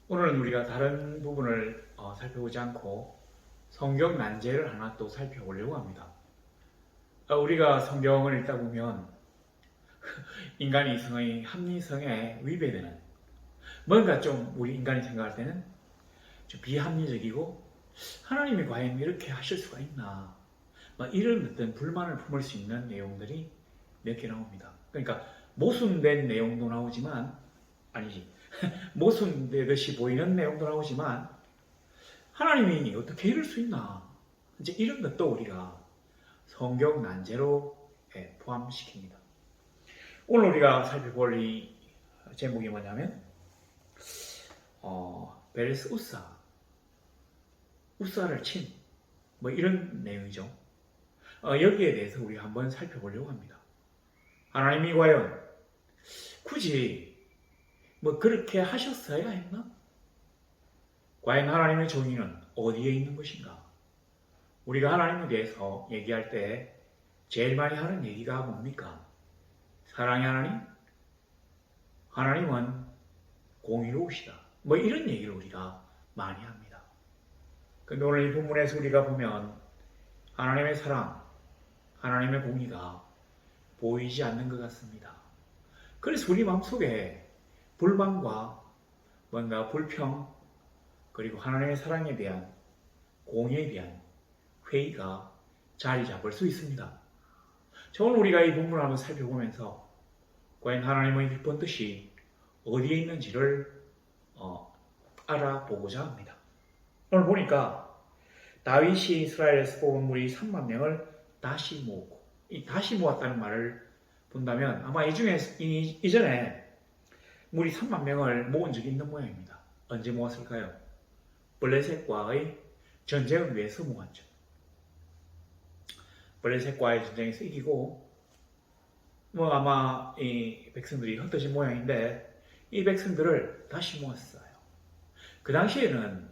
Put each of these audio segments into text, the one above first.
오늘은 우리가 다른 부분을 살펴보지 않고 성경 난제를 하나 또 살펴보려고 합니다. 우리가 성경을 읽다 보면 인간의 이성의 합리성에 위배되는 뭔가 좀 우리 인간이 생각할 때는 좀 비합리적이고 하나님이 과연 이렇게 하실 수가 있나 이런 어떤 불만을 품을 수 있는 내용들이 몇 개 나옵니다. 그러니까 모순된 내용도 나오지만 아니지 모순되듯이 보이는 내용도 나오지만 하나님이 어떻게 이럴 수 있나 이제 이런 것도 우리가 성경 난제로 포함시킵니다. 오늘 우리가 살펴볼 이 제목이 뭐냐면 베레스 우사를 친 이런 내용이죠. 여기에 대해서 우리가 한번 살펴보려고 합니다. 하나님이 과연 굳이 그렇게 하셨어야 했나? 과연 하나님의 정의는 어디에 있는 것인가? 우리가 하나님에 대해서 얘기할 때 제일 많이 하는 얘기가 뭡니까? 사랑의 하나님? 하나님은 공의로우시다. 이런 얘기를 우리가 많이 합니다. 근데 오늘 이 본문에서 우리가 보면 하나님의 사랑, 하나님의 공의가 보이지 않는 것 같습니다. 그래서 우리 마음속에 불만과 뭔가 불평, 그리고 하나님의 사랑에 대한 공의에 대한 회의가 자리 잡을 수 있습니다. 오늘 우리가 이 본문을 한번 살펴보면서 과연 하나님의 깊은 뜻이 어디에 있는지를 알아보고자 합니다. 오늘 보니까 다윗이 이스라엘에서 뽑은 무리 3만 명을 다시 모으고, 이 다시 모았다는 말을 본다면 아마 이전에 무리 3만 명을 모은 적이 있는 모양입니다. 언제 모았을까요? 블레셋과의 전쟁을 위해서 모았죠. 블레셋과의 전쟁에서 이기고 아마 이 백성들이 흩어진 모양인데 이 백성들을 다시 모았어요. 그 당시에는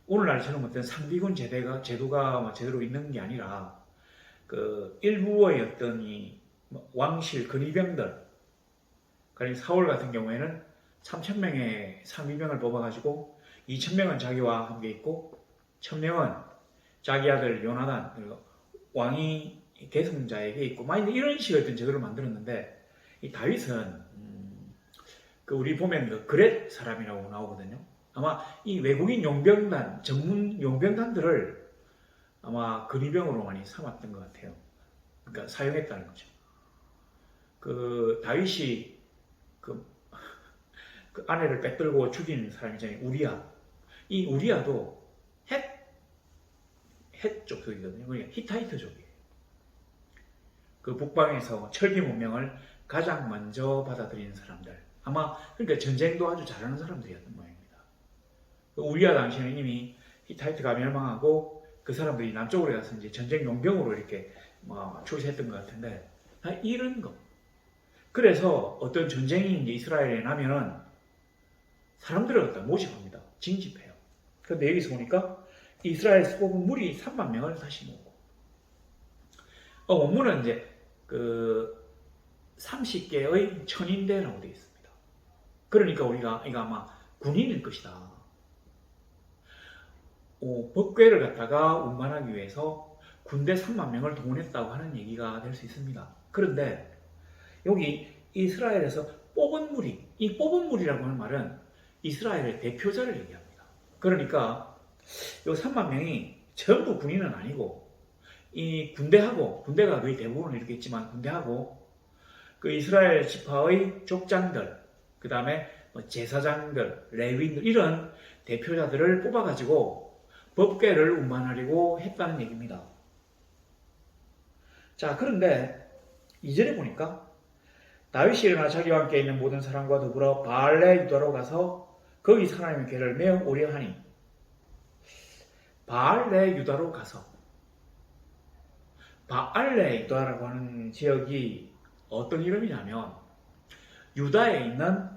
오늘날처럼 어떤 상비군 제도가 제대로 있는 게 아니라 그 일부의 어떤 이 왕실 근위병들, 그러니까 사울 같은 경우에는 3,000명의 상비병을 뽑아가지고 2,000명은 자기와 함께 있고 1,000명은 자기 아들 요나단, 그리고 왕이 계승자에게 있고 이런 식의 어떤 제도를 만들었는데 이 다윗은 우리 보면 그 그렛 사람이라고 나오거든요. 아마 이 외국인 용병단, 전문 용병단들을 아마 근위병으로 많이 삼았던 것 같아요. 그러니까 사용했다는 거죠. 그 다윗이 그 아내를 빼들고 죽인 사람이잖아요. 우리야. 이 우리야도 헷 족속이거든요. 그러니까 히타이트족이에요. 그 북방에서 철기 문명을 가장 먼저 받아들이는 사람들. 아마 그러니까 전쟁도 아주 잘하는 사람들이었던 모양입니다. 우리야 당시에는 이미 히타이트가 멸망하고 그 사람들이 남쪽으로 가서 이제 전쟁 용병으로 이렇게 출세했던 것 같은데 이런 거. 그래서 어떤 전쟁이 이제 이스라엘에 나면은 사람들을 갖다 모집합니다. 징집해요. 그런데 여기서 보니까 이스라엘에서 뽑은 무리 3만 명을 다시 모으고 원문은 이제 그 30개의 천인대라고 되어 있습니다. 그러니까 우리가 이거 아마 군인일 것이다. 법궤를 갖다가 운반하기 위해서 군대 3만 명을 동원했다고 하는 얘기가 될 수 있습니다. 그런데 여기 이스라엘에서 뽑은 무리, 이 뽑은 무리라고 하는 말은 이스라엘의 대표자를 얘기합니다. 그러니까 이 3만 명이 전부 군인은 아니고 이 군대가 거의 대부분은 이렇게 있지만 군대하고 그 이스라엘 지파의 족장들, 그 다음에 제사장들, 레위인들 이런 대표자들을 뽑아가지고 법궤를 운반하려고 했다는 얘기입니다. 자, 그런데 이전에 보니까 다윗이 일어나 자기와 함께 있는 모든 사람과 더불어 바알레 유다로 가서 거기 하나님의 궤를 매어 오려 하니 바알레 유다로 가서 바알레 유다라고 하는 지역이 어떤 이름이냐면 유다에 있는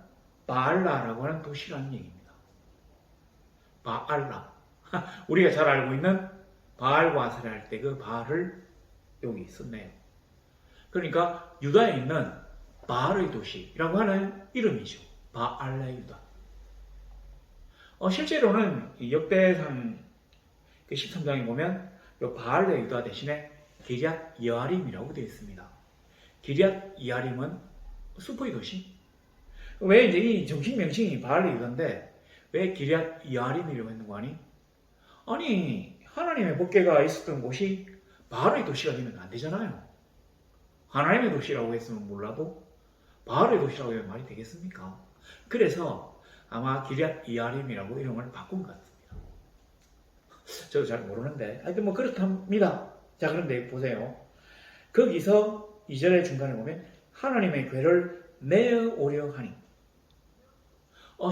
바알라라고 하는 도시라는 얘기입니다. 바알라. 우리가 잘 알고 있는 바알과 아세라 할 때 그 바알을 여기 썼네요. 그러니까 유다에 있는 바알의 도시라고 하는 이름이죠. 바알레 유다. 실제로는 이 역대상 그 13장에 보면 요 바알레 유다 대신에 기럇 여아림이라고 되어 있습니다. 기럇 여아림은 수포의 도시. 왜 이제 이 정식 명칭이 바알레 유다인데 왜 기럇 여아림이라고 했는 거 아니? 아니 하나님의 법궤가 있었던 곳이 바알의 도시가 되면 안 되잖아요. 하나님의 도시라고 했으면 몰라도 바알의 도시라고 하면 말이 되겠습니까? 그래서 아마 기럇 여아림이라고 이름을 바꾼 것 같습니다. 저도 잘 모르는데 하여튼 뭐 그렇답니다. 자, 그런데 보세요. 거기서 2절의 중간에 보면 하나님의 궤를 매어 오려 하니,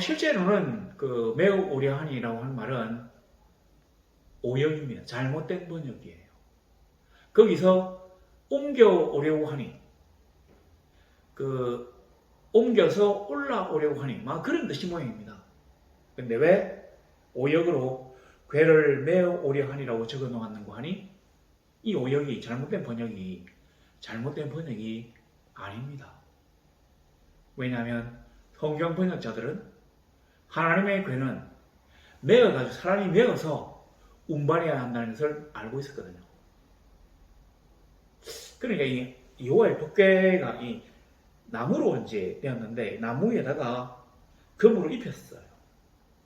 실제로는 그 매어 오려 하니라고 하는 말은 오역입니다. 잘못된 번역이에요. 거기서 옮겨 오려고 하니, 그 옮겨서 올라오려고 하니 막 그런 뜻이 모양입니다. 근데 왜 오역으로 궤를 메어 오려 하니라고 적어 놓았는고 하니, 이 오역이 잘못된 번역이 아닙니다. 왜냐하면 성경 번역자들은 하나님의 궤는 메어가지고 사람이 메어서 운반해야 한다는 것을 알고 있었거든요. 그러니까 이 여호와의 법궤가 이 나무로 이제 되었는데 나무에다가 금으로 입혔어요.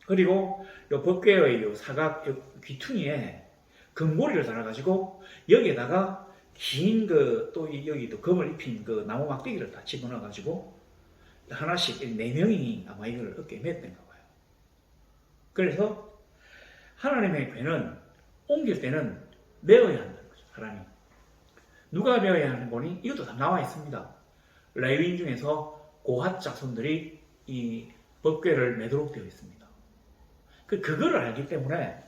그리고 이 법궤의 요 사각 귀퉁이에 금고리를 달아가지고 여기에다가 긴 그 또 여기도 금을 입힌 그 나무 막대기를 다 집어넣어가지고 하나씩 4명이 아마 이걸 어깨에 맸던가 봐요. 그래서 하나님의 궤는 옮길 때는 메어야 한다는 거죠. 사람이 누가 메어야 하는 거니? 이것도 다 나와 있습니다. 레위인 중에서 고핫 자손들이 이 법궤를 매도록 되어 있습니다. 그거를 알기 때문에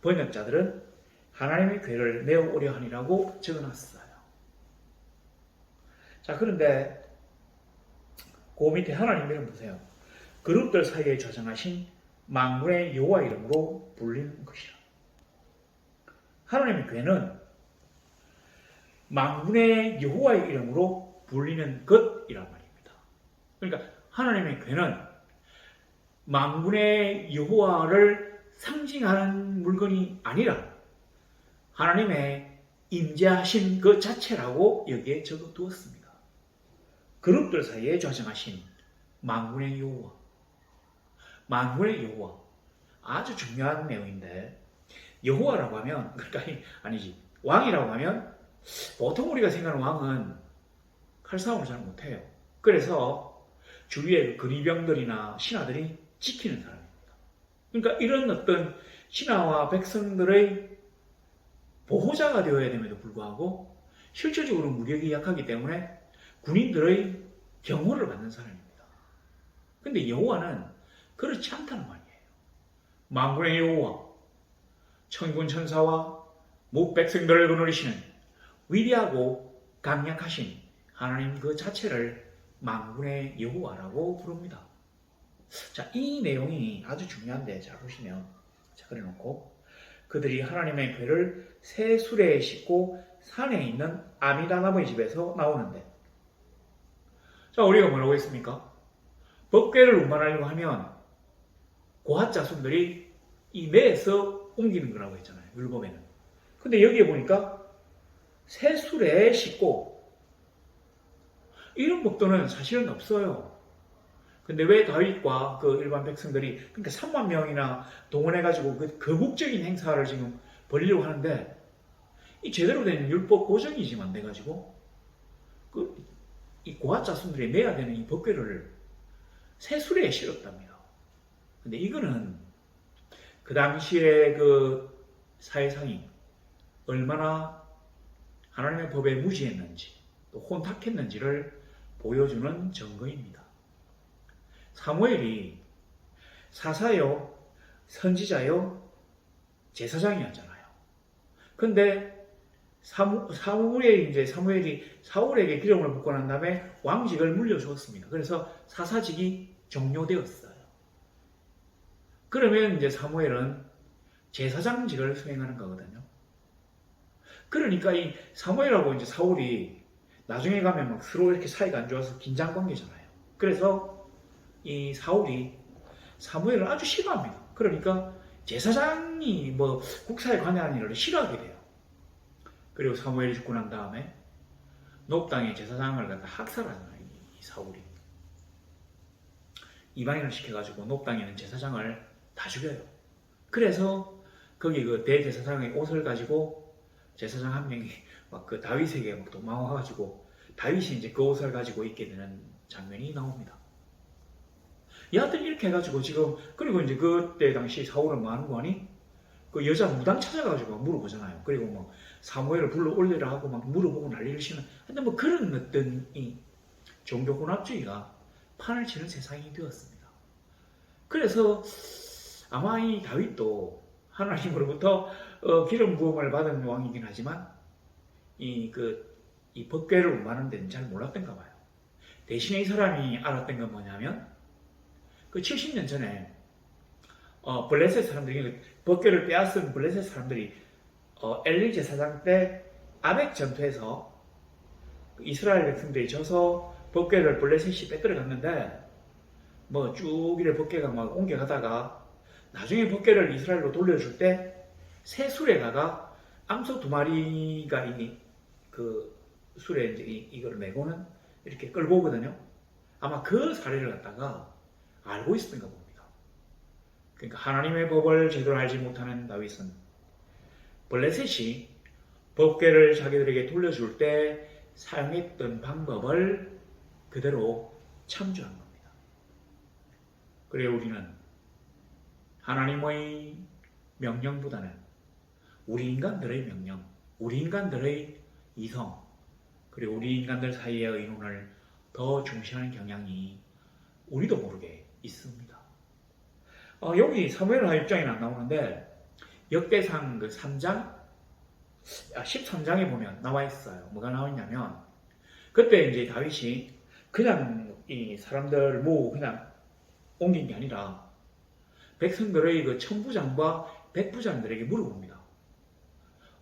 번역자들은 하나님의 궤를 메어 오려 하니라고 적어놨어요. 자, 그런데 그 밑에 하나님 이름 보세요. 그룹들 사이에 좌정하신 만군의 여호와 이름으로 불리는 것이라. 하나님의 궤는 만군의 여호와의 이름으로 불리는 것이란 말입니다. 그러니까 하나님의 궤는 만군의 여호와를 상징하는 물건이 아니라 하나님의 임재하신 그 자체라고 여기에 적어두었습니다. 그룹들 사이에 좌정하신 만군의 여호와, 만군의 여호와, 아주 중요한 내용인데, 여호와라고 하면, 그러니까 아니지, 왕이라고 하면 보통 우리가 생각하는 왕은 칼싸움을 잘 못해요. 그래서 주위에 근위병들이나 신하들이 지키는 사람입니다. 그러니까 이런 어떤 신하와 백성들의 보호자가 되어야 됨에도 불구하고 실질적으로 무력이 약하기 때문에 군인들의 경호를 받는 사람입니다. 근데 여호와는 그렇지 않다는 말이에요. 만군의 여호와, 천군 천사와 목 백성들을 거느리시는 위대하고 강력하신 하나님 그 자체를 만군의 여호와라고 부릅니다. 자, 이 내용이 아주 중요한데, 잘 보시면, 자, 그래놓고 그들이 하나님의 궤를 새 수레에 싣고 산에 있는 아미다나무의 집에서 나오는데, 자, 우리가 뭐라고 했습니까? 법궤를 운반하려고 하면 고핫 자손들이 이 매에서 옮기는 거라고 했잖아요. 율법에는. 근데 여기에 보니까 새 수레에 싣고, 이런 법도는 사실은 없어요. 근데 왜 다윗과 그 일반 백성들이, 그러니까 3만 명이나 동원해가지고 그 거국적인 행사를 지금 벌이려고 하는데, 이 제대로 된 율법 고정이 지금 안 돼가지고, 이 고핫 자손들이 매야 되는 이 법궤를 새 수레에 실었답니다. 근데 이거는 그 당시에 그 사회상이 얼마나 하나님의 법에 무지했는지, 또 혼탁했는지를 보여주는 증거입니다. 사무엘이 사사요, 선지자요, 제사장이었잖아요. 근데 사무엘이 사울에게 기름을 붓고 난 다음에 왕직을 물려주었습니다. 그래서 사사직이 종료되었어요. 그러면 이제 사무엘은 제사장직을 수행하는 거거든요. 그러니까 이 사무엘하고 이제 사울이 나중에 가면 막 서로 이렇게 사이가 안 좋아서 긴장 관계잖아요. 그래서 이 사울이 사무엘을 아주 싫어합니다. 그러니까 제사장이 뭐 국사에 관여하는 일을 싫어하게 돼요. 그리고 사무엘이 죽고 난 다음에 노 땅의 제사장을 갖다 학살하잖아요. 이 사울이 이방인을 시켜가지고 노 땅에 있는 제사장을 다 죽여요. 그래서 거기 그 대제사장의 옷을 가지고 제사장 한 명이 막 그 다윗에게 막 도망와가지고 다윗이 이제 그 옷을 가지고 입게 되는 장면이 나옵니다. 여하튼 이렇게 해가지고 지금 그리고 이제 그때 당시 사울은 뭐 하는 거 아니? 그 여자 무당 찾아가지고 물어보잖아요. 그리고 뭐 사무엘을 불러 올리라 하고 막 물어보고 난리를 치는. 근데 뭐 그런 어떤 이 종교 혼합주의가 판을 치는 세상이 되었습니다. 그래서 아마 이 다윗도 하나님으로부터 기름 부음을 받은 왕이긴 하지만 이 법궤를 운반하는 데는 잘 몰랐던가 봐요. 대신에 이 사람이 알았던 건 뭐냐면 그 70년 전에 블레셋 사람들이 법궤를 빼앗은 블레셋 사람들이 엘리 제사장 때 아벡 전투에서 이스라엘 백성들이 져서 법궤를 블레셋이 빼들어 갔는데 뭐 쭉 이래 법궤가 막 옮겨가다가 나중에 법궤를 이스라엘로 돌려줄 때 새 수레다가 암소 2마리가 그 수레 이제 이걸 메고는 이렇게 끌고 오거든요. 아마 그 사례를 갖다가 알고 있었던가 봅니다. 그러니까 하나님의 법을 제대로 알지 못하는 다윗은 블레셋이 법궤를 자기들에게 돌려줄 때 사용했던 방법을 그대로 참조한 겁니다. 그래 우리는 하나님의 명령보다는 우리 인간들의 명령, 우리 인간들의 이성, 그리고 우리 인간들 사이의 의논을 더 중시하는 경향이 우리도 모르게 있습니다. 여기 사무엘 하 6장에는 안 나오는데 역대상 그 3장, 13장에 보면 나와 있어요. 뭐가 나와 있냐면 그때 이제 다윗이 그냥 이 사람들 모으고 그냥 옮긴 게 아니라 백성들의 그 천부장과 백부장들에게 물어봅니다.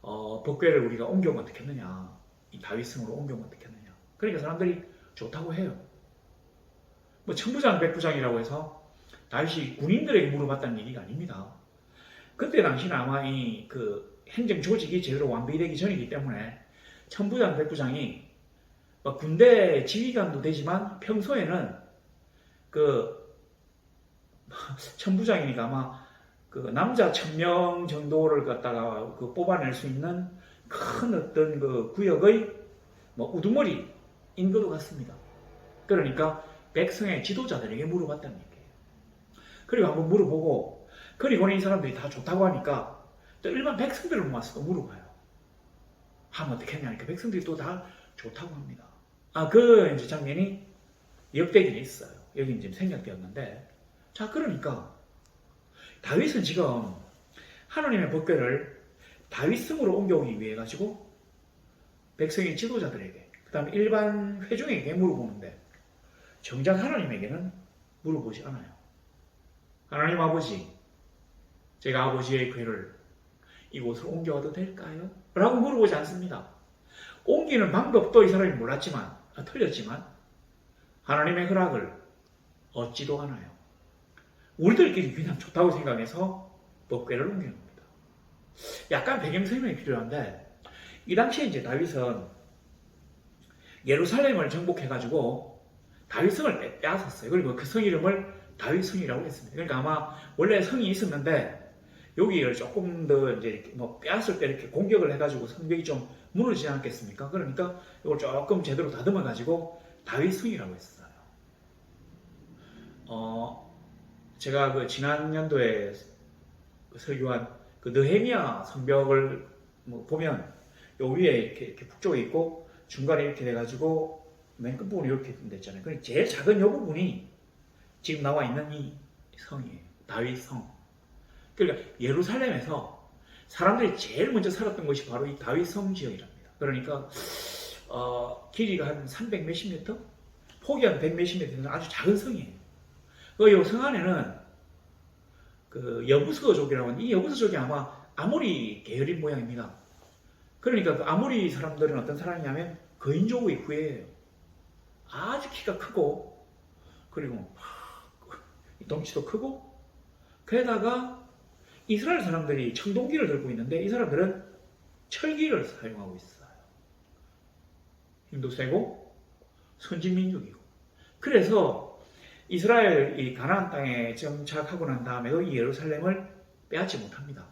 법궤를 우리가 옮겨오면 어떻겠느냐, 이 다윗성으로 옮겨오면 어떻겠느냐. 그러니까 사람들이 좋다고 해요. 뭐 천부장, 백부장이라고 해서 다윗이 군인들에게 물어봤다는 얘기가 아닙니다. 그때 당시는 아마 그 행정 조직이 제대로 완비되기 전이기 때문에 천부장, 백부장이 군대 지휘관도 되지만 평소에는 그 천부장이니까 아마 그 남자 1000명 정도를 갖다가 그 뽑아낼 수 있는 큰 어떤 그 구역의 뭐 우두머리인 것도 같습니다. 그러니까 백성의 지도자들에게 물어봤다는 얘기예요. 그리고 한번 물어보고 그리고는 이 사람들이 다 좋다고 하니까 또 일반 백성들을 모아서 또 물어봐요. 하면 어떻게 했냐니까 백성들이 또 다 좋다고 합니다. 그 이제 장면이 역대기에 있어요. 여기 지금 생략되었는데, 자 그러니까 다윗은 지금 하나님의 법궤를 다윗성으로 옮겨오기 위해 가지고 백성의 지도자들에게, 그 다음에 일반 회중에게 물어보는데 정작 하나님에게는 물어보지 않아요. 하나님 아버지, 제가 아버지의 궤를 이곳으로 옮겨와도 될까요? 라고 물어보지 않습니다. 옮기는 방법도 이 사람이 몰랐지만, 틀렸지만 하나님의 허락을 얻지도 않아요. 우리들끼리 그냥 좋다고 생각해서 법궤를 옮기는 겁니다. 약간 배경 설명이 필요한데, 이 당시에 이제 다윗은 예루살렘을 정복해가지고 다윗성을 빼앗았어요. 그리고 그 성 이름을 다윗성이라고 했습니다. 그러니까 아마 원래 성이 있었는데 여기를 조금 더 이제 이렇게 뭐 빼앗을 때 이렇게 공격을 해가지고 성벽이 좀 무너지지 않겠습니까? 그러니까 이걸 조금 제대로 다듬어가지고 다윗성이라고 했어요. 제가 그 지난 연도에 설교한 그 느헤미야 성벽을 뭐 보면 요 위에 이렇게 북쪽에 있고 중간에 이렇게 돼가지고 맨 끝부분이 이렇게 됐잖아요. 그러니까 제일 작은 요 부분이 지금 나와 있는 이 성이에요. 다윗성. 그러니까 예루살렘에서 사람들이 제일 먼저 살았던 것이 바로 이 다윗성 지역이랍니다. 그러니까 길이가 한 300 몇십 미터? 폭이 한 100 몇십 미터 되는 아주 작은 성이에요. 그 성 안에는 그 여부서족이라고 하는 이 여부서족이 아마 아모리 계열인 모양입니다. 그러니까 그 아모리 사람들은 어떤 사람이냐면 거인족의 후예예요. 아주 키가 크고 그리고 덩치도 크고 게다가 이스라엘 사람들이 청동기를 들고 있는데 이 사람들은 철기를 사용하고 있어요. 힘도 세고 선진민족이고. 그래서 이스라엘 이 가나안 땅에 정착하고 난 다음에도 이 예루살렘을 빼앗지 못합니다.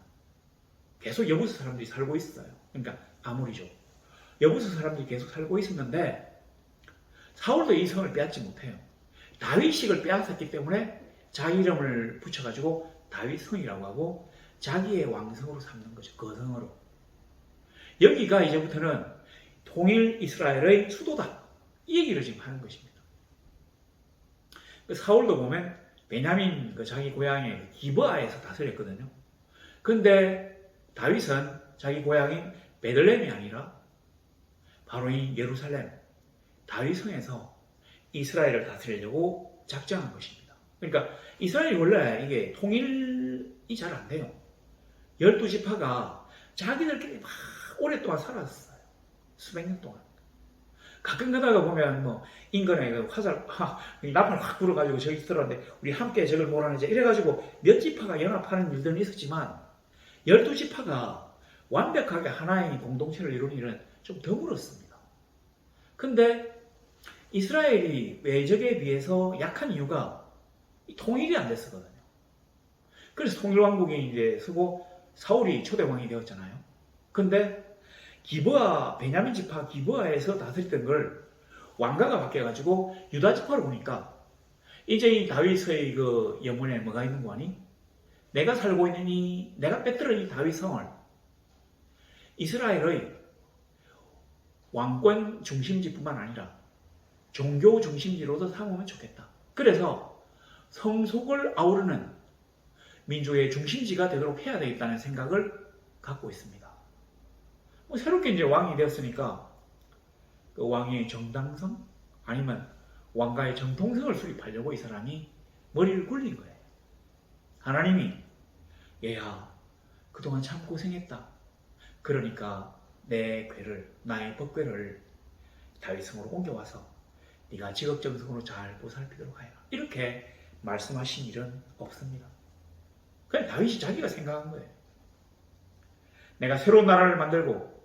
계속 여부수 사람들이 살고 있어요. 그러니까 아모리죠. 여부수 사람들이 계속 살고 있었는데 사울도 이 성을 빼앗지 못해요. 다윗식을 빼앗았기 때문에 자기 이름을 붙여가지고 다윗성이라고 하고 자기의 왕성으로 삼는 거죠. 거성으로. 여기가 이제부터는 통일 이스라엘의 수도다. 이 얘기를 지금 하는 것입니다. 사울도 보면 베냐민 자기 고향의 기브아에서 다스렸거든요. 근데 다윗은 자기 고향인 베들레헴이 아니라 바로 이 예루살렘 다윗성에서 이스라엘을 다스리려고 작정한 것입니다. 그러니까 이스라엘이 원래 이게 통일이 잘 안 돼요. 12지파가 자기들끼리 막 오랫동안 살았어요. 수백 년 동안. 가끔 가다가 보면 뭐 인근에 화살 나팔 확 불어가지고 저기 들었는데 우리 함께 저걸 몰아내자 이래가지고 몇 지파가 연합하는 일들은 있었지만 12지파가 완벽하게 하나의 공동체를 이루는 일은 좀 드물었습니다. 근데 이스라엘이 외적에 비해서 약한 이유가 통일이 안 됐었거든요. 그래서 통일왕국이 이제 서고 사울이 초대왕이 되었잖아요. 근데 기브아, 베냐민 지파 기브아에서 다스렸던 걸 왕가가 바뀌어가지고 유다 지파로 보니까 이제 이 다윗의 그 영혼에 뭐가 있는 거 아니? 내가 살고 있는 내가 빼뜨린 이 다윗 성을 이스라엘의 왕권 중심지뿐만 아니라 종교 중심지로도 삼으면 좋겠다. 그래서 성속을 아우르는 민족의 중심지가 되도록 해야 되겠다는 생각을 갖고 있습니다. 새롭게 이제 왕이 되었으니까 그 왕의 정당성 아니면 왕가의 정통성을 수립하려고 이 사람이 머리를 굴린 거예요. 하나님이 얘야 그동안 참 고생했다. 그러니까 내 궤를 나의 법궤를 다윗성으로 옮겨와서 네가 직업정성으로 잘 보살피도록 하여라. 이렇게 말씀하신 일은 없습니다. 그냥 다윗이 자기가 생각한 거예요. 내가 새로운 나라를 만들고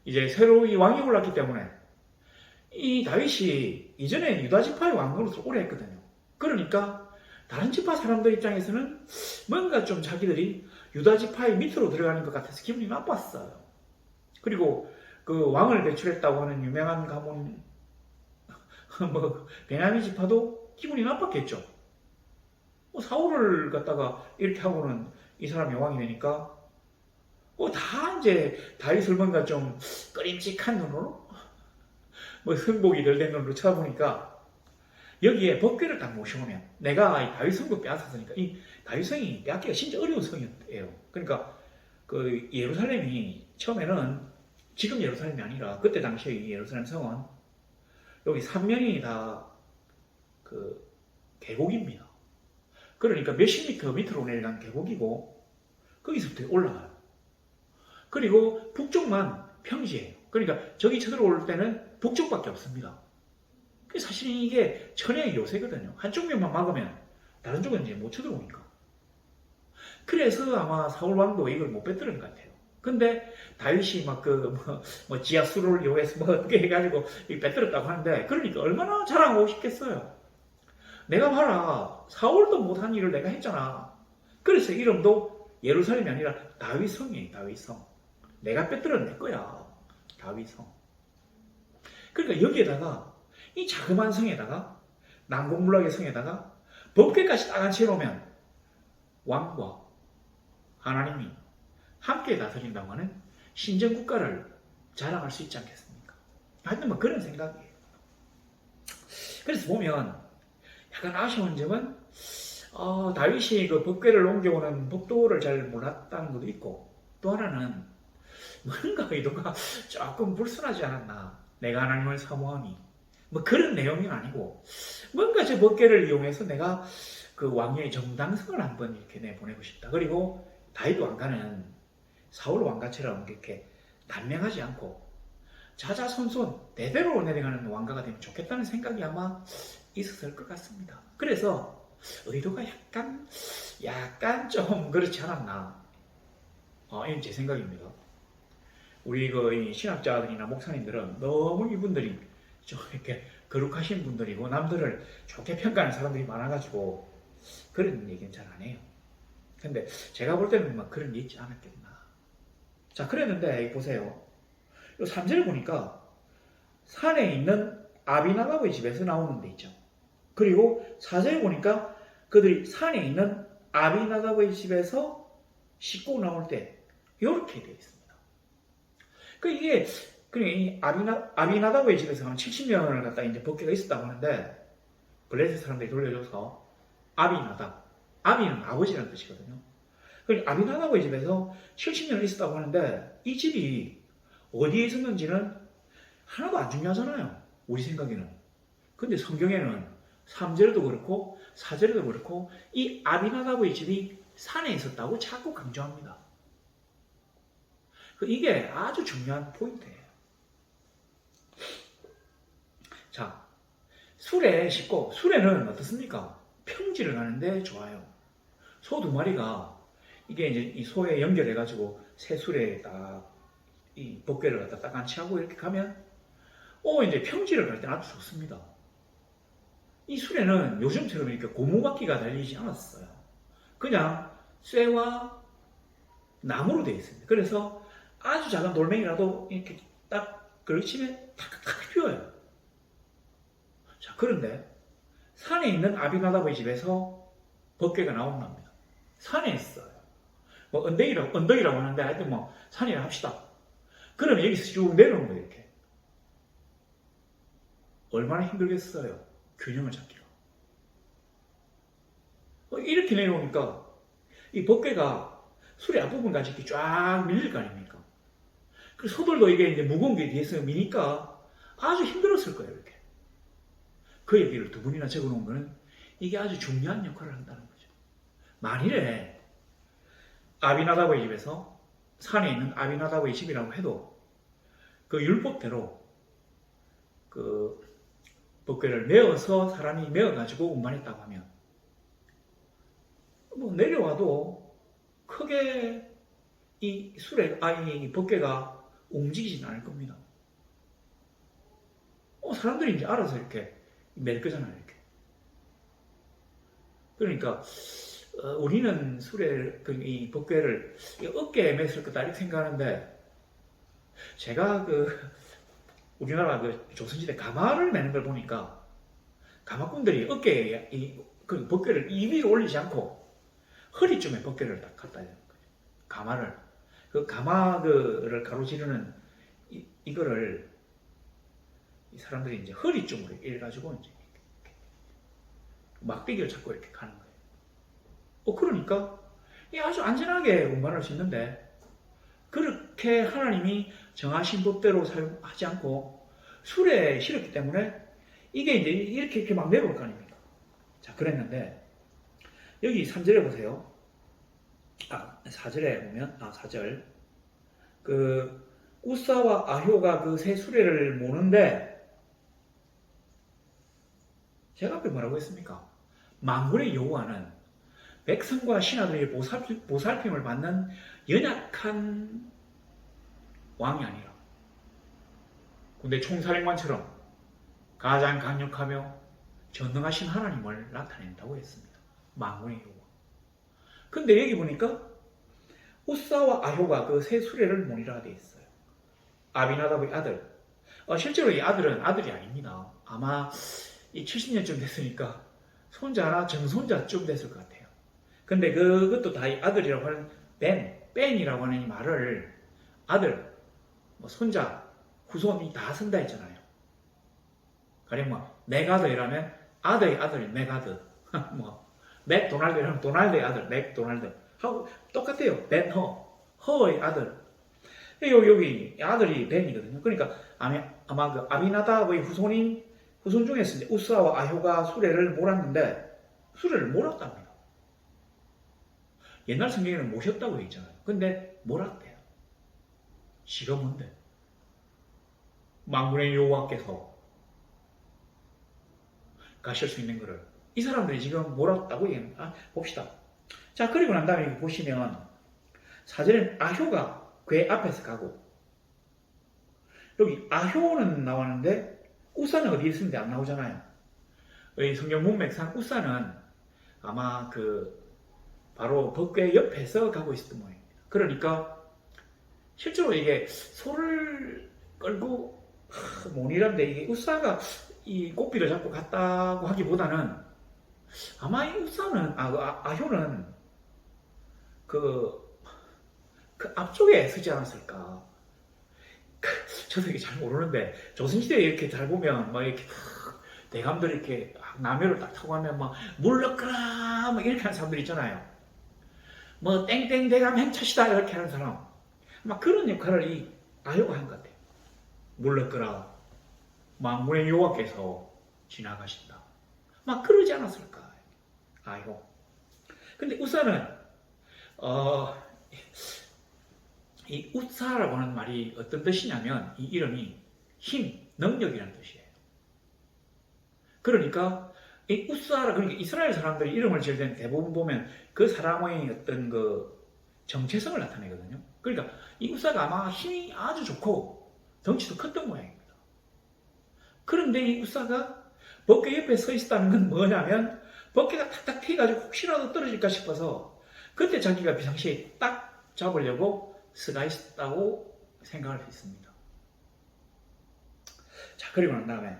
이제 새로이 왕이 올랐기 때문에 이 다윗이 이전에 유다 지파의 왕으로서 오래 했거든요. 그러니까 다른 지파 사람들 입장에서는 뭔가 좀 자기들이 유다 지파의 밑으로 들어가는 것 같아서 기분이 나빴어요. 그리고 그 왕을 배출했다고 하는 유명한 가문 베냐민 지파도 기분이 나빴겠죠. 사울을 갖다가 이렇게 하고는 이 사람이 왕이 되니까 다 이제 다윗을 뭔가 좀 꺼림칙한 눈으로 승복이 덜 된 눈으로 쳐다보니까 여기에 법궤를 딱 모셔오면 내가 이 다윗 성도 빼앗았으니까 이 다윗 성이 빼앗기가 진짜 어려운 성이에요. 그러니까 그 예루살렘이 처음에는 지금 예루살렘이 아니라 그때 당시에 이 예루살렘 성은 여기 3면이 다 그 계곡입니다. 그러니까 몇십 미터 밑으로 내려간 계곡이고 거기서부터 올라가요. 그리고 북쪽만 평지예요. 그러니까 저기 쳐들어올 때는 북쪽밖에 없습니다. 사실 이게 천혜의 요새거든요. 한쪽 면만 막으면 다른 쪽은 이제 못 쳐들어오니까. 그래서 아마 사울 왕도 이걸 못 뺐더는 것 같아요. 근데 다윗이 지하수를 이용해서 어떻게 해가지고 뺐들었다고 하는데 그러니까 얼마나 자랑하고 싶겠어요. 내가 봐라 사울도 못한 일을 내가 했잖아. 그래서 이름도 예루살렘이 아니라 다윗성이에요. 다윗성. 내가 뺐들은 내 거야. 다윗성. 그러니까 여기에다가 이 자그마한 성에다가 난공불락의 성에다가 법궤까지 딱 앉혀놓으면 왕과 하나님이 함께 다스린다고 하는 신정국가를 자랑할 수 있지 않겠습니까? 하여튼 그런 생각이에요. 그래서 보면 약간 아쉬운 점은 다윗이 그 법궤를 옮겨오는 법도를 잘 몰랐다는 것도 있고 또 하나는 뭔가 의도가 조금 불순하지 않았나. 내가 하나님을 사모하니 그런 내용은 아니고 뭔가 저 법궤를 이용해서 내가 그 왕의 정당성을 한번 이렇게 내보내고 싶다. 그리고 다윗 왕가는 사울 왕가처럼 이렇게 단명하지 않고 자자손손 대대로 내려가는 왕가가 되면 좋겠다는 생각이 아마 있었을 것 같습니다. 그래서 의도가 약간 좀 그렇지 않았나. 이건 제 생각입니다. 우리 이 신학자들이나 목사님들은 너무 이분들이 좀 이렇게 거룩하신 분들이고 남들을 좋게 평가하는 사람들이 많아가지고 그런 얘기는 잘 안 해요. 근데 제가 볼 때는 막 그런 게 있지 않았겠나. 자, 그랬는데 보세요. 요 3절을 보니까 산에 있는 아비나답의 집에서 나오는 데 있죠. 그리고 4절에 보니까 그들이 산에 있는 아비나답의 집에서 씻고 나올 때 이렇게 되어 있습니다. 이게 이 아비나답의 집에서 한 70년을 갖다 이제 법궤가 있었다고 하는데 블레셋 사람들이 돌려줘서 아비는 아버지라는 뜻이거든요. 아비나답의 집에서 70년을 있었다고 하는데 이 집이 어디에 있었는지는 하나도 안 중요하잖아요. 우리 생각에는. 근데 성경에는 3절에도 그렇고 4절에도 그렇고 이 아비나답의 집이 산에 있었다고 자꾸 강조합니다. 이게 아주 중요한 포인트예요. 자, 수레 싣고 수레는 어떻습니까? 평지를 가는데 좋아요. 소 2마리가 이게 이제 이 소에 연결해가지고 새 수레에 딱 이 법궤를 갖다 딱 안치하고 이렇게 가면 이제 평지를 갈 때는 아주 좋습니다. 이 수레는 요즘처럼 이렇게 고무바퀴가 달리지 않았어요. 그냥 쇠와 나무로 되어 있습니다. 그래서 아주 작은 돌멩이라도 이렇게 딱 걸치면 탁탁탁 휘어요. 자, 그런데 산에 있는 아비나답의 집에서 법궤가 나온답니다. 산에 있어요. 뭐 언덕이라고 하는데 하여튼 뭐 산이라 합시다. 그러면 여기서 쭉 내려오는 거예요, 이렇게. 얼마나 힘들겠어요, 균형을 잡기가. 이렇게 내려오니까 이 법궤가 수레 앞부분까지 이렇게 쫙 밀릴 거 아닙니까? 그래서 소들도 이게 이제 무거운 게 뒤에서 미니까 아주 힘들었을 거예요, 이렇게. 그 얘기를 2분이나 적어 놓은 거는 이게 아주 중요한 역할을 한다는 거죠. 만일에 아비나답의 집에서 산에 있는 아비나답의 집이라고 해도 그 율법대로 그 법궤를 메어서 사람이 메어가지고 운반했다고 하면 뭐 내려와도 크게 이 법궤가 움직이진 않을 겁니다. 사람들이 이제 알아서 이렇게 멜 거잖아요, 이렇게. 그러니까 우리는 이 법궤를 어깨에 맸을 거다 이렇게 생각하는데 제가 우리나라 조선시대 가마를 매는 걸 보니까 가마꾼들이 어깨에 그 법궤를 이 위로 올리지 않고 허리쯤에 법궤를 딱 갖다 대는 거예요. 가마를. 그 가마를 가로지르는 이거를 이 사람들이 이제 허리쯤으로 일가지고 이제 막대기를 잡고 이렇게 가는 거예요. 그러니까 아주 안전하게 운반할 수 있는데 그렇게 하나님이 정하신 법대로 사용하지 않고 수레에 실었기 때문에 이게 이제 이렇게 막 내려올 거 아닙니까? 자, 그랬는데 여기 3절에 보세요. 4절에 보면 4절 우사와 아효가 그 새 수레를 모는데 제가 앞에 뭐라고 했습니까? 만군의 여호와는 백성과 신하들의 보살핌을 받는 연약한 왕이 아니라 군대 총사령관처럼 가장 강력하며 전능하신 하나님을 나타낸다고 했습니다. 만군의 여호와. 근데 여기 보니까 우사와 아효가 그 새 수레를 모니라 되어 있어요. 아비나답의 아들. 실제로 이 아들은 아들이 아닙니다. 아마 이 70년쯤 됐으니까 손자나 정손자쯤 됐을 것 같아요. 근데 그것도 다 이 아들이라고 하는 벤이라고 하는 이 말을 아들, 손자, 후손이 다 쓴다 했잖아요. 가령 맥아들이라면 아들의 아들 맥아들, 맥도날드라면 도날드의 아들 맥도날드 하고 똑같아요. 허의 아들. 여기 아들이 벤이거든요. 그러니까 아마 그 아비나답의 후손 중에서 이제 우사와 아효가 수레를 몰았는데 수레를 몰았답니다. 옛날 성경에는 모셨다고 돼 있잖아요. 근데 몰았대요. 지가 뭔데? 만군의 여호와께서 가실 수 있는 거를 이 사람들이 지금 몰았다고 얘기합니다. 봅시다. 자, 그리고 난 다음에 보시면 사전에 아효가 궤 앞에서 가고 여기 아효는 나왔는데 우사는 어디에 있는데 안 나오잖아요. 이 성경 문맥상 우사는 아마 바로 법궤 옆에서 가고 있었던 모양입니다. 그러니까 실제로 이게 소를 끌고 몬이란데 이게 우사가 이 꽃비를 잡고 갔다고 하기보다는 아마 이 우사는 아효는 그 앞쪽에 서지 않았을까. 저도 이게 잘 모르는데 조선시대에 이렇게 잘 보면 막 이렇게 대감들이 이렇게 남해를 딱 타고 가면 막 물러가라 막 이렇게 하는 사람들 있잖아요. 뭐 땡땡 대감 행차시다 이렇게 하는 사람. 막 그런 역할을 이 아효가 한 것 같아요. 물러가라 만군의 여호와께서 지나가신다. 막 그러지 않았을까. 아효. 근데 우사는 이 우사라고 하는 말이 어떤 뜻이냐면 이 이름이 힘, 능력이라는 뜻이에요. 그러니까 이 우사라 그러니까 이스라엘 사람들이 이름을 지을 때는 대부분 보면 그 사람의 어떤 정체성을 나타내거든요. 그러니까 이 우사가 아마 힘이 아주 좋고 덩치도 컸던 모양입니다. 그런데 이 우사가 법궤 옆에 서 있었다는 건 뭐냐면 법궤가 탁탁 튀어가지고 혹시라도 떨어질까 싶어서 그때 자기가 비상시에 딱 잡으려고 서가 있었다고 생각할 수 있습니다. 자, 그리고 난 다음에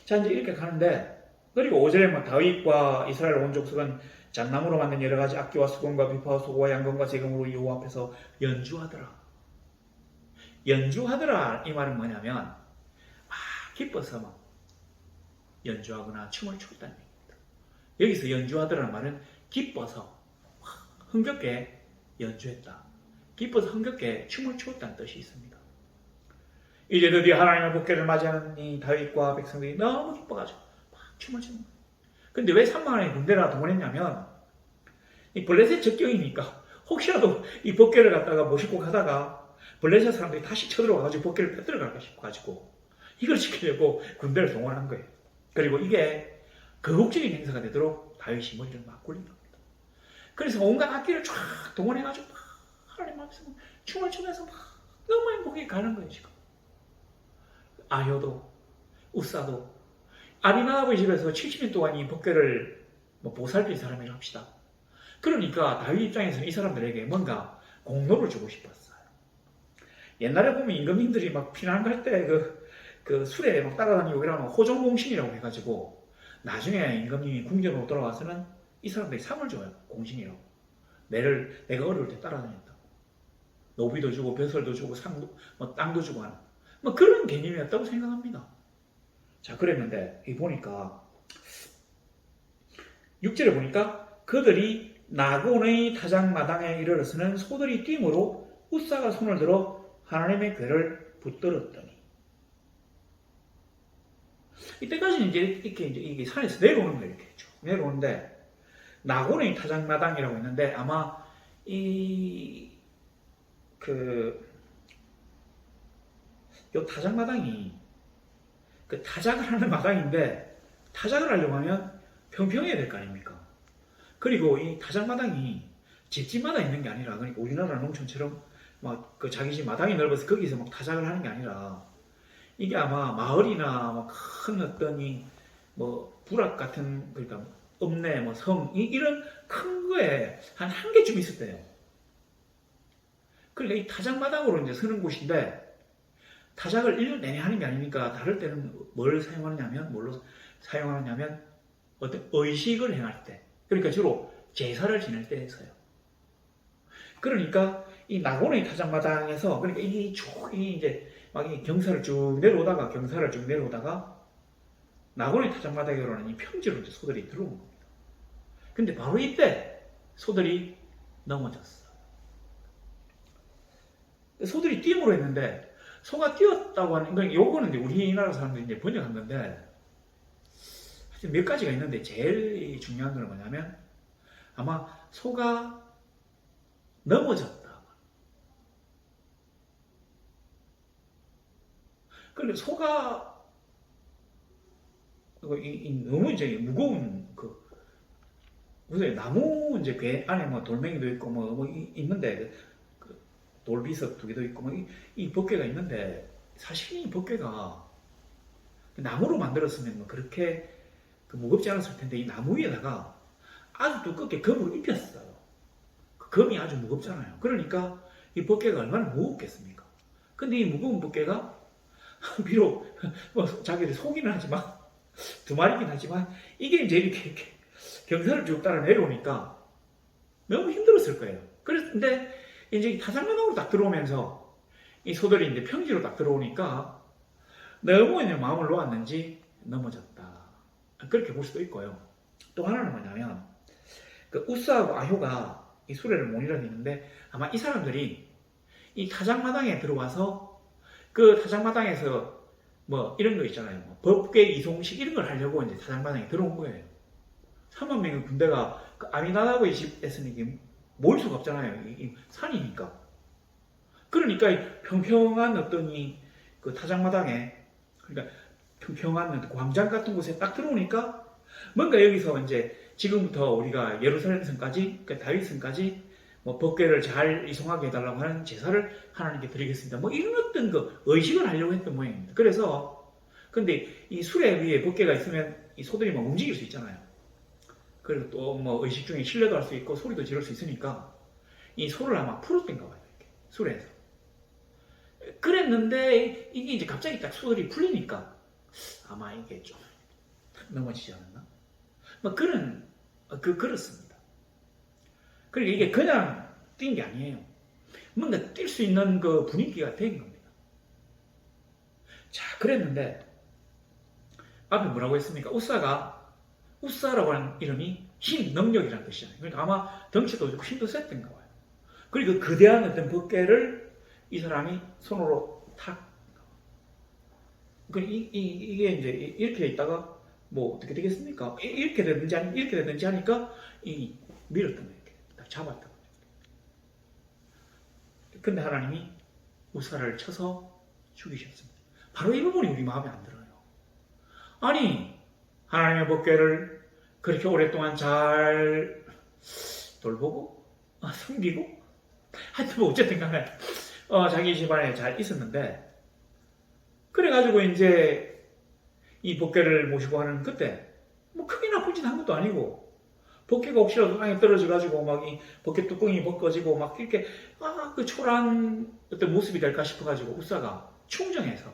자 이제 이렇게 가는데 그리고 5절에 다윗과 이스라엘 온 족속은 잣나무로 만든 여러 가지 악기와 수건과 비파와 소고와 양건과 제금으로 여호와 앞에서 연주하더라. 연주하더라 이 말은 뭐냐면 막 기뻐서 막 연주하거나 춤을 췄다는 얘기입니다. 여기서 연주하더라는 말은 기뻐서 흥겹게 연주했다. 기뻐서 흥겹게 춤을 추었다는 뜻이 있습니다. 이제 드디어 하나님의 복귀를 맞이하는 이 다윗과 백성들이 너무 기뻐가지고 막 춤을 추는 거예요. 근데 왜 3만원의 군대가 동원했냐면 이 블레셋 적경이니까 혹시라도 이 복귀를 갖다가 모시고 가다가 블레셋 사람들이 다시 쳐들어와가지고 복귀를 펴들어 갈까 싶어가지고 이걸 지키려고 군대를 동원한 거예요. 그리고 이게 거국적인 행사가 되도록 다윗이 머리를 막 굴린 겁니다. 그래서 온갖 악기를 쫙 동원해가지고 막 하나님 앞에서 춤을 추면서 막 너무 행복하게 가는 거예요 지금. 아효도 우사도 아비나답의 집에서 70년 동안 이 복궤를 보살핀 사람이라 합시다. 그러니까 다윗 입장에서는 이 사람들에게 뭔가 공로를 주고 싶었어요. 옛날에 보면 임금님들이 막 피난 갈 때 그 술에 막 따라다니고 이러면 호정공신이라고 해가지고 나중에 임금님이 궁전으로 돌아와서는 이 사람들이 상을 줘요. 공신이라고. 내가 어려울 때 따라다녔다. 노비도 주고 벼슬도 주고 상도 땅도 주고 하는 그런 개념이었다고 생각합니다. 자, 그랬는데 이 보니까 6절에 보니까 그들이 나곤의 타작마당에 이르러서는 소들이 뛰므로 우사가 손을 들어 하나님의 궤를 붙들었더니 이때까지는 이제 이렇게 이게 산에서 내려오는 거예요. 이렇게 쭉 내려오는데 나곤의 타작마당이라고 있는데 아마 요 타작마당이 타작을 하는 마당인데 타작을 하려고 하면 평평해야 될 거 아닙니까? 그리고 이 타작마당이 집집마다 있는 게 아니라 그러니까 우리나라 농촌처럼 막 자기 집 마당이 넓어서 거기서 막 타작을 하는 게 아니라 이게 아마 마을이나 큰 어떤 부락 같은 그러니까 읍내 성 이런 큰 거에 한 개쯤 있었대요. 그러니까 이 타작마당으로 이제 서는 곳인데 타작을 1년 내내 하는 게 아니니까 다를 때는 뭘로 사용하느냐면 어떤 의식을 행할 때 그러니까 주로 제사를 지낼 때 써요. 그러니까 이 나곤의 타작마당에서 그러니까 이 이제 막 이 경사를 쭉 내려오다가 나곤의 타작마당으로는 이 평지로 이제 소들이 들어온 겁니다. 근데 바로 이때 소들이 넘어졌어. 소들이 뛰므로 했는데 소가 뛰었다고 하는 건 요거는 이제 우리나라 사람들이 이제 번역한 건데 하여튼 몇 가지가 있는데 제일 중요한 건 뭐냐면 아마 소가 넘어졌다. 그런데 소가 너무 이제 무거운 무슨 나무 이제 궤 안에 뭐 돌멩이도 있고 있는데 그 돌비석 두 개도 있고 이 법궤가 있는데 사실 이 법궤가 나무로 만들었으면 뭐 그렇게 무겁지 않았을 텐데 이 나무 위에다가 아주 두껍게 금으로 입혔어요. 그 금이 아주 무겁잖아요. 그러니까 이 법궤가 얼마나 무겁겠습니까? 근데 이 무거운 법궤가 비록 뭐 자기들 속이는 하지만 두 마리긴 하지만 이게 이제 이렇게 경사를 쭉 따라 내려오니까 너무 힘들었을 거예요. 그런데 이제 타작마당으로 딱 들어오면서 이 소들이 이제 평지로 딱 들어오니까 너무 이제 마음을 놓았는지 넘어졌다. 그렇게 볼 수도 있고요. 또 하나는 뭐냐면 그 우스하고 아효가 이 수레를 모니라고 있는데 아마 이 사람들이 이 타작마당에 들어와서 그 타작마당에서 뭐 이런 거 있잖아요. 뭐 법궤 이송식 이런 걸 하려고 이제 타작마당에 들어온 거예요. 3만 명의 군대가 그 아미나답의 집에서는 이게 모일 수가 없잖아요. 이 산이니까. 그러니까 이 평평한 어떤 그 타작마당에 그러니까 평평한 광장 같은 곳에 딱 들어오니까 뭔가 여기서 이제 지금부터 우리가 예루살렘성까지 그 다윗성까지 뭐 법궤를 잘 이송하게 해달라고 하는 제사를 하나님께 드리겠습니다. 뭐 이런 어떤 그 의식을 하려고 했던 모양입니다. 그래서 근데 이 수레 위에 법궤가 있으면 이 소들이 막 움직일 수 있잖아요. 그리고 또 뭐 의식 중에 신뢰도 할 수 있고 소리도 지를 수 있으니까 이 소를 아마 풀었던가 봐요. 이렇게 수레에서. 그랬는데 이게 이제 갑자기 딱 소들이 풀리니까 아마 이게 좀 넘어지지 않았나? 뭐 그렇습니다. 그러니까 이게 그냥 뛴 게 아니에요. 뭔가 뛸 수 있는 그 분위기가 된 겁니다. 자, 그랬는데 앞에 뭐라고 했습니까? 우사라고 하는 이름이 힘, 능력이라는 뜻이잖아요. 그러니까 아마 덩치도 좋고 힘도 셌던가 봐요. 그리고 거대한 어떤 법궤를 이 사람이 손으로 탁. 이게 이제 이렇게 있다가 뭐 어떻게 되겠습니까? 이렇게 되든지 하니까 밀었던 거예요. 이렇게 딱 잡았던 거예요. 근데 하나님이 우사를 쳐서 죽이셨습니다. 바로 이 부분이 우리 마음에 안 들어요. 아니, 하나님의 법궤를 그렇게 오랫동안 잘 돌보고 섬기고 하여튼 뭐 어쨌든 간에 자기 집안에 잘 있었는데 그래가지고 이제 이 법궤를 모시고 하는 그때 뭐 크게 나쁜 짓 한 것도 아니고 법궤가 혹시라도 땅에 떨어져가지고 막 이 법궤 뚜껑이 벗겨지고 막 이렇게 그 초라한 어떤 모습이 될까 싶어가지고 우사가 충정해서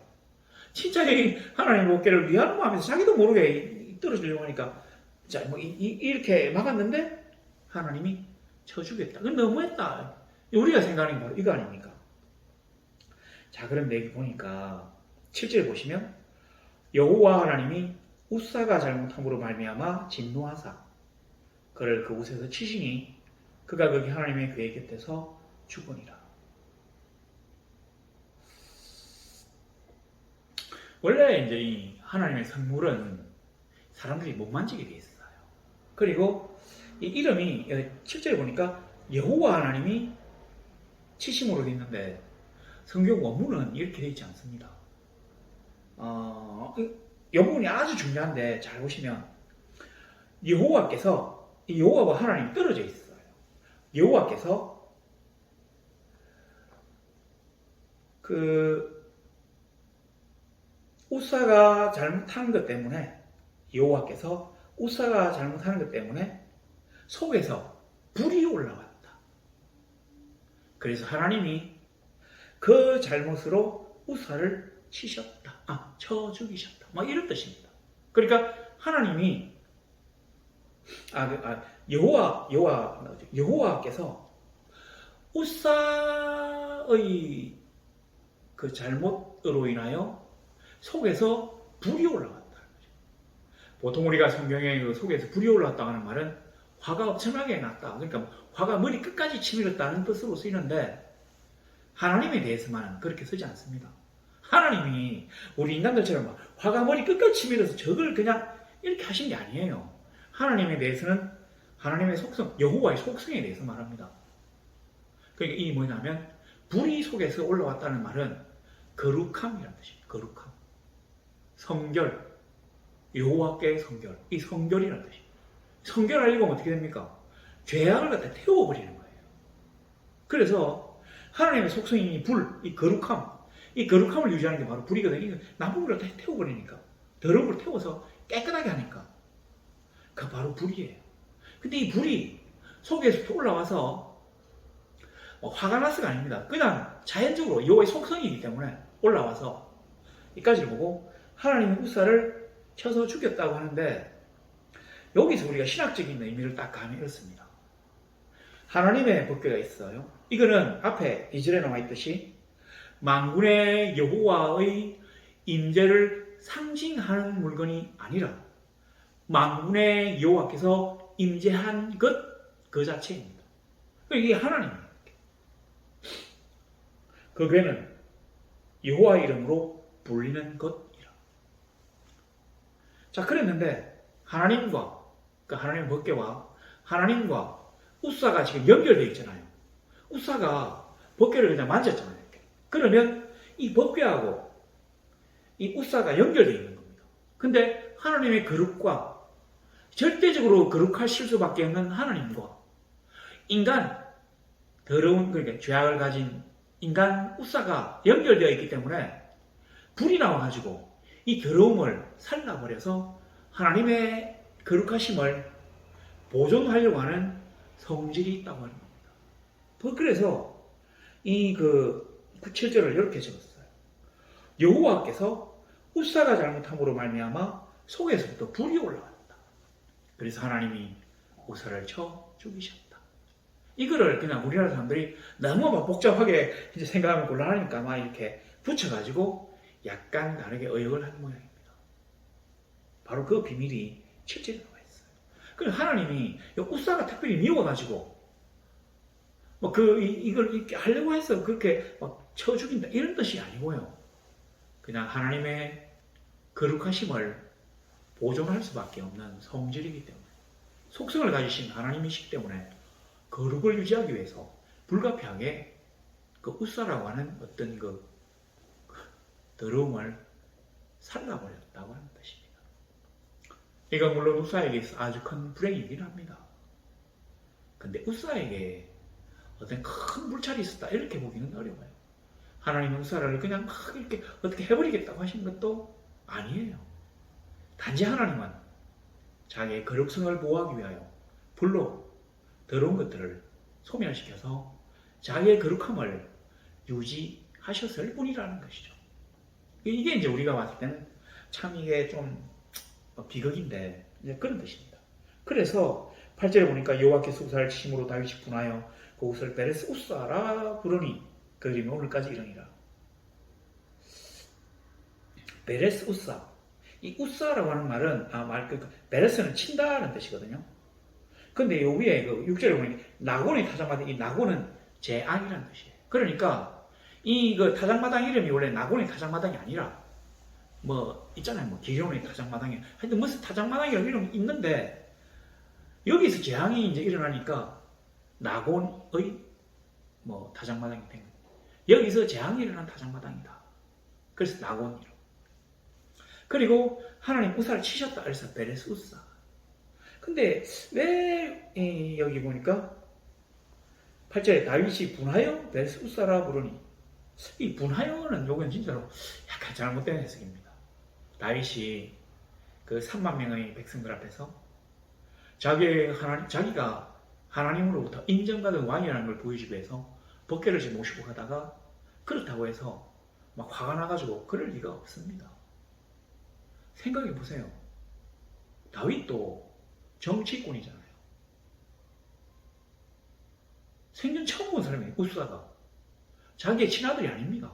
진짜 이 하나님 법궤를 위하는 마음에서 자기도 모르게 떨어지려고 하니까 자 뭐 이렇게 막았는데 하나님이 쳐주겠다. 그건 너무했다. 우리가 생각하는 게 바로 이거 아닙니까? 자, 그런데 여기 보니까 7절 보시면 여호와 하나님이 우사가 잘못함으로 말미암아 진노하사 그를 그곳에서 치시니 그가 거기 하나님의 궤 곁에서 죽으니라. 원래 이제 이 하나님의 성물은 사람들이 못 만지게 돼 있어요. 그리고 이 이름이 7절에 보니까 여호와 하나님이 치심으로 돼 있는데 성경 원문은 이렇게 되어 있지 않습니다. 이 부분이 아주 중요한데 잘 보시면 여호와께서 이 여호와와 하나님이 떨어져 있어요. 여호와께서 그 우사가 잘못한 것 때문에 여호와께서 우사가 잘못하는 것 때문에 속에서 불이 올라왔다. 그래서 하나님이 그 잘못으로 우사를 치셨다. 쳐 죽이셨다. 막 이런 뜻입니다. 그러니까 하나님이 여호와께서 우사의 그 잘못으로 인하여 속에서 불이 올라왔다. 보통 우리가 성경에 그 속에서 불이 올라왔다 하는 말은 화가 엄청나게 났다. 그러니까 화가 머리 끝까지 치밀었다는 뜻으로 쓰이는데 하나님에 대해서만은 그렇게 쓰지 않습니다. 하나님이 우리 인간들처럼 화가 머리 끝까지 치밀어서 저걸 그냥 이렇게 하신 게 아니에요. 하나님에 대해서는 하나님의 속성, 여호와의 속성에 대해서 말합니다. 그러니까 이 뭐냐면 불이 속에서 올라왔다는 말은 거룩함이라는 뜻입니다. 거룩함. 성결. 여호와께의 성결. 이 성결이라는 뜻입니다. 성경을 읽으면 어떻게 됩니까? 죄악을 갖다 태워버리는 거예요. 그래서 하나님의 속성이 불, 이 거룩함을 유지하는 게 바로 불이거든요. 이거 나쁜 걸 다 태워버리니까, 더러운 걸 태워서 깨끗하게 하니까 그 바로 불이에요. 근데 이 불이 속에서 올라와서 화가 나서가 아닙니다. 그냥 자연적으로 여호와의 속성이기 때문에 올라와서 이까지를 보고 하나님의 우사를 쳐서 죽였다고 하는데, 여기서 우리가 신학적인 의미를 딱 가면 이렇습니다. 하나님의 법궤가 있어요. 이거는 앞에 2절에 나와 있듯이 만군의 여호와의 임재를 상징하는 물건이 아니라 만군의 여호와께서 임재한 것 그 자체입니다. 이게 하나님이에요. 그 괴는 여호와 이름으로 불리는 것이라. 자, 그랬는데 하나님과, 그 하나님의 법궤와 하나님과 우사가 지금 연결되어 있잖아요. 우사가 법궤를 그냥 만졌잖아요. 이렇게. 그러면 이 법궤하고 이 우사가 연결되어 있는 겁니다. 근데 하나님의 거룩과, 절대적으로 거룩하실 수밖에 없는 하나님과 인간, 더러운, 그러니까 죄악을 가진 인간 우사가 연결되어 있기 때문에 불이 나와가지고 이 더러움을 살라버려서 하나님의 거룩하심을 보존하려고 하는 성질이 있다고 하는 겁니다. 그래서 이 7절을 이렇게 적었어요. 여호와께서 우사가 잘못함으로 말미암아 속에서부터 불이 올라왔다. 그래서 하나님이 우사를 쳐 죽이셨다. 이거를 그냥 우리나라 사람들이 너무 막 복잡하게 이제 생각하면 곤란하니까 막 이렇게 붙여가지고 약간 다르게 의역을 하는 모양입니다. 바로 그 비밀이 7절에 나와 있어요. 그래서 하나님이 우사가 특별히 미워가지고 이걸 이렇게 하려고 해서 그렇게 막 쳐 죽인다 이런 뜻이 아니고요. 그냥 하나님의 거룩하심을 보존할 수밖에 없는 성질이기 때문에, 속성을 가지신 하나님이시기 때문에 거룩을 유지하기 위해서 불가피하게 그 우사라고 하는 어떤 그 더러움을 살라버렸다고 하는 뜻입니다. 이건 물론 우사에게 있어 아주 큰 불행이긴 합니다. 근데 우사에게 어떤 큰 불찰이 있었다 이렇게 보기는 어려워요. 하나님은 우사를 그냥 막 이렇게 어떻게 해버리겠다고 하신 것도 아니에요. 단지 하나님은 자기의 거룩성을 보호하기 위하여 불로 더러운 것들을 소멸시켜서 자기의 거룩함을 유지하셨을 뿐이라는 것이죠. 이게 이제 우리가 봤을 때는 참 이게 좀 비극인데 이제 그런 뜻입니다. 그래서 8절에 보니까 여호와께서 우사를 치심으로 다윗이 분하여 그곳을 베레스 우사라 부르니 그 이름이 오늘까지 이르니라. 베레스 우사, 이 우사라고 하는 말은 베레스는 친다는 뜻이거든요. 근데 요 위에 6절에 보니까 나곤의 타작마당, 이 나곤은 재앙이라는 뜻이에요. 그러니까 이 타작마당 이름이 원래 나곤의 타작마당이 아니라 있잖아요. 기룡의 타작마당이, 하여튼 무슨 타작마당이라는 이름이 있는데 여기서 재앙이 이제 일어나니까 나곤의 타작마당이 된 거예요. 여기서 재앙이 일어난 타작마당이다. 그래서 나곤이라고. 그리고 하나님 우사를 치셨다. 그래서 베레스 우사. 근데 왜 여기 보니까 8절에 다윗이 분하여 베레스 우사라 부르니, 이 분하여는 요건 진짜로 약간 잘못된 해석입니다. 다윗이 그 3만 명의 백성들 앞에서 자기가 하나님으로부터 인정받은 왕이라는 걸 보여주기 위해서 법궤를 지금 모시고 가다가 그렇다고 해서 막 화가 나가지고 그럴 리가 없습니다. 생각해 보세요. 다윗도 정치꾼이잖아요. 생전 처음 본 사람이에요. 우사가. 자기의 친아들이 아닙니다.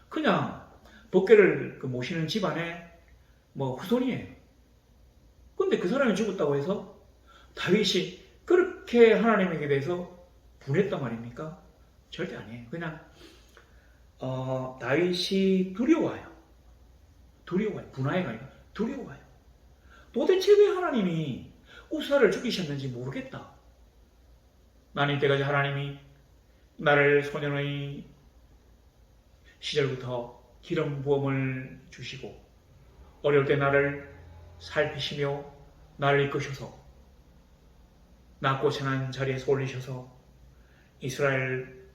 그냥 법궤를 모시는 집안의 후손이에요. 근데 그 사람이 죽었다고 해서 다윗이 그렇게 하나님에게 대해서 분했단 말입니까? 절대 아니에요. 그냥 다윗이 두려워요. 분하해가 아니라 두려워요. 도대체 왜 하나님이 우사를 죽이셨는지 모르겠다. 나는 이때까지 하나님이 나를 소년의 시절부터 기름 부음을 주시고 어려울 때 나를 살피시며 나를 이끄셔서 낮고 천한 자리에서 올리셔서 이스라엘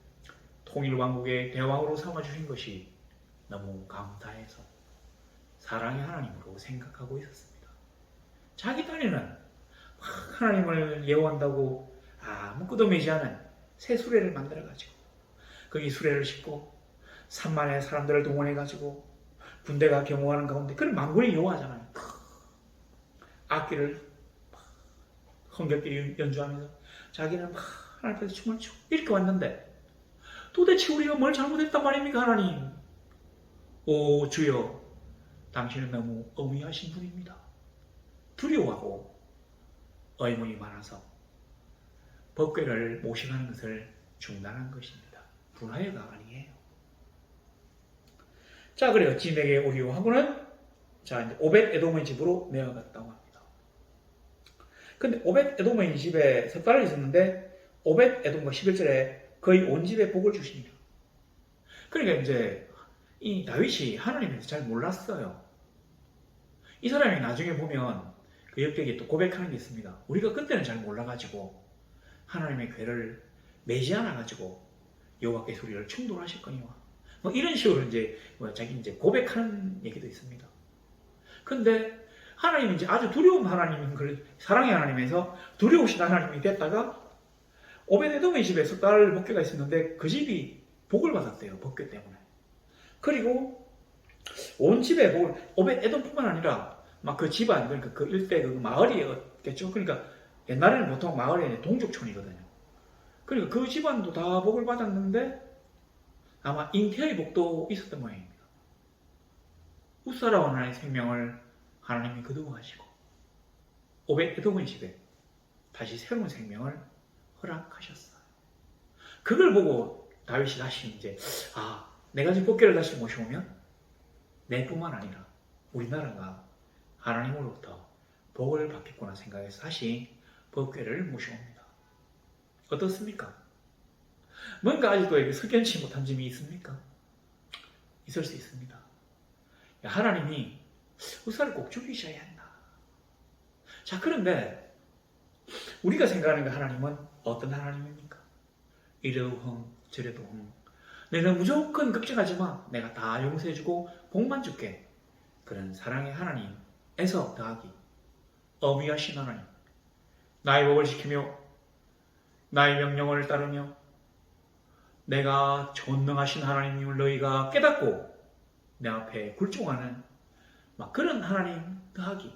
통일왕국의 대왕으로 삼아주신 것이 너무 감사해서 사랑의 하나님으로 생각하고 있었습니다. 자기 딴에는 막 하나님을 예호한다고 아무 끄도매지 않은 새 수레를 만들어가지고 거기 수레를 싣고 3만의 사람들을 동원해가지고 군대가 경호하는 가운데 그런 망군이 요하잖아요. 악기를 흥겹게 연주하면서 자기는 막 하나님께서 춤을 추고 이렇게 왔는데 도대체 우리가 뭘 잘못했단 말입니까 하나님? 오 주여, 당신은 너무 어미하신 분입니다. 두려워하고 의문이 많아서 법궤를 모셔가는 것을 중단한 것입니다. 분하여가 아니에요. 자, 그래요. 진에게 오리오 하고는 자, 이제 오벳 에돔의 집으로 내어갔다고 합니다. 근데 오벳 에돔의 집에 석 달을 있었는데 오벳 에돔과 11절에 거의 온 집에 복을 주십니다. 그러니까 이제 이 다윗이 하나님에 대해서 잘 몰랐어요. 이 사람이 나중에 보면 그 역대기에 또 고백하는 게 있습니다. 우리가 그때는 잘 몰라가지고 하나님의 괴를 매지 않아가지고 여호와께서 우리를 충돌하셨거니와 뭐 이런 식으로 이제 자기 이제 고백하는 얘기도 있습니다. 근데 하나님이 이제 아주 두려운 하나님인 걸 사랑의 하나님에서 두려우신 하나님이 됐다가 오벳에돔의 집에 석 달 복궤가 있었는데 그 집이 복을 받았대요. 복궤 때문에. 그리고 온 집에 복을 오벳에돔뿐만 아니라 막 그 집안 그러니까 그 일대 그 마을이었겠죠. 그러니까 옛날에는 보통 마을이 동족촌이거든요. 그러니까 그 집안도 다 복을 받았는데 아마 잉태의 복도 있었던 모양입니다. 웃사라온 하나님의 생명을 하나님이 거두어가시고 오벳에돔의 집에 다시 새로운 생명을 허락하셨어요. 그걸 보고 다윗이 다시 이제 내가 지금 복궤를 다시 모셔오면 내뿐만 아니라 우리나라가 하나님으로부터 복을 받겠구나 생각해서 다시 복궤를 모셔옵니다. 어떻습니까? 뭔가 아직도 석연치 못한 점이 있습니까? 있을 수 있습니다. 하나님이 의사를 꼭 죽이셔야 한다. 자, 그런데 우리가 생각하는 그 하나님은 어떤 하나님입니까? 이래도 흥 저래도 흥 너는 무조건 걱정하지 마. 내가 다 용서해주고 복만 줄게. 그런 사랑의 하나님에서 더하기 어미하신 하나님, 나의 법을 지키며 나의 명령을 따르며 내가 전능하신 하나님임을 너희가 깨닫고 내 앞에 굴종하는 막 그런 하나님 더하기.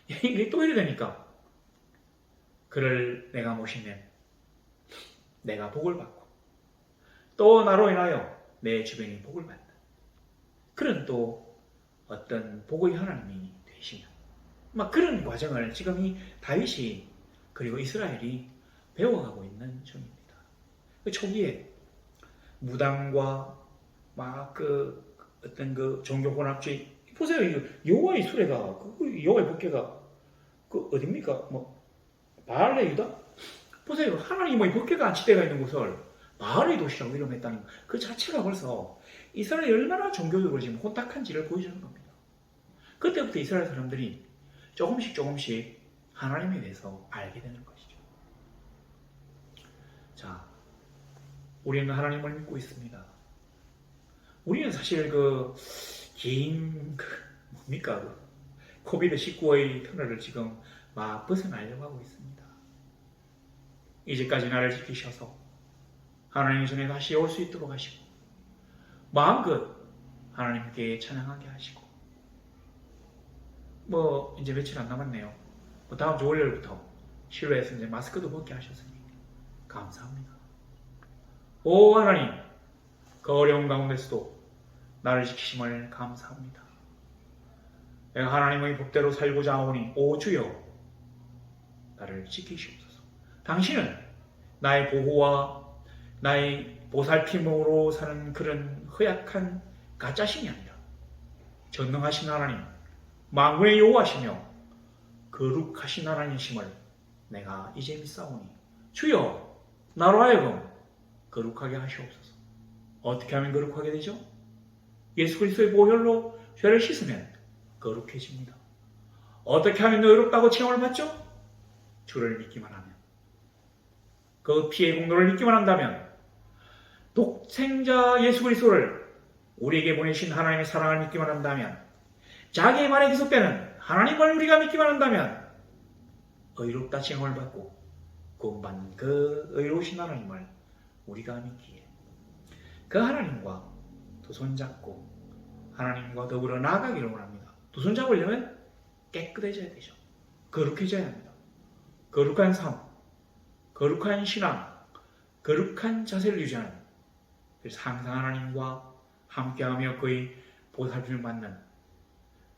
이게 또 이래 되니까 그를 내가 모시면 내가 복을 받고 또 나로 인하여 내 주변이 복을 받는 그런 또 어떤 복의 하나님이 되시는 막 그런 과정을 지금 이 다윗이 그리고 이스라엘이 배워가고 있는 중입니다. 그 초기에 무당과 막 그 어떤 그 종교 혼합주의 보세요. 여호와의 수레가 여호와의 법궤가 그 어딥니까? 뭐 바알의 유다? 보세요. 하나님의 법궤가 안치되어 있는 곳을 바알의 도시라고 이름했다는 그 자체가 벌써 이스라엘이 얼마나 종교적으로 지금 혼탁한지를 보여주는 겁니다. 그때부터 이스라엘 사람들이 조금씩 하나님에 대해서 알게 되는 것이죠. 자, 우리는 하나님을 믿고 있습니다. 우리는 사실 긴 뭡니까? 코비드19의 터널을 지금 막 벗어나려고 하고 있습니다. 이제까지 나를 지키셔서 하나님 전에 다시 올 수 있도록 하시고 마음껏 하나님께 찬양하게 하시고 뭐 이제 며칠 안 남았네요. 다음 주 월요일부터 실외에서 이제 마스크도 벗게 하셨으니 감사합니다. 오 하나님, 그 어려운 가운데서도 나를 지키심을 감사합니다. 내가 하나님의 법대로 살고자 하오니 오 주여 나를 지키시옵소서. 당신은 나의 보호와 나의 보살핌으로 사는 그런 허약한 가짜신이 아니라 전능하신 하나님, 만군의 여호와시며 거룩하신 하나님이심을 내가 이제 믿사오니 주여 나로 하여금 거룩하게 하시옵소서. 어떻게 하면 거룩하게 되죠? 예수 그리스도의 보혈로 죄를 씻으면 거룩해집니다. 어떻게 하면 의롭다고 체험을 받죠? 주를 믿기만 하면 그 피의 공로를 믿기만 한다면, 독생자 예수 그리스도를 우리에게 보내신 하나님의 사랑을 믿기만 한다면, 자기의 말에 기속되는 하나님을 우리가 믿기만 한다면 의롭다 칭함을 받고 구원받는 그 의로우신 하나님을 우리가 믿기에 그 하나님과 두 손잡고 하나님과 더불어 나아가기를 원합니다. 두 손잡으려면 깨끗해져야 되죠. 거룩해져야 합니다. 거룩한 삶, 거룩한 신앙, 거룩한 자세를 유지하는, 그래서 항상 하나님과 함께하며 그의 보살핌을 받는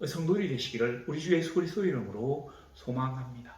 성도들이 되시기를 우리 주 예수 그리스도 이름으로 소망합니다.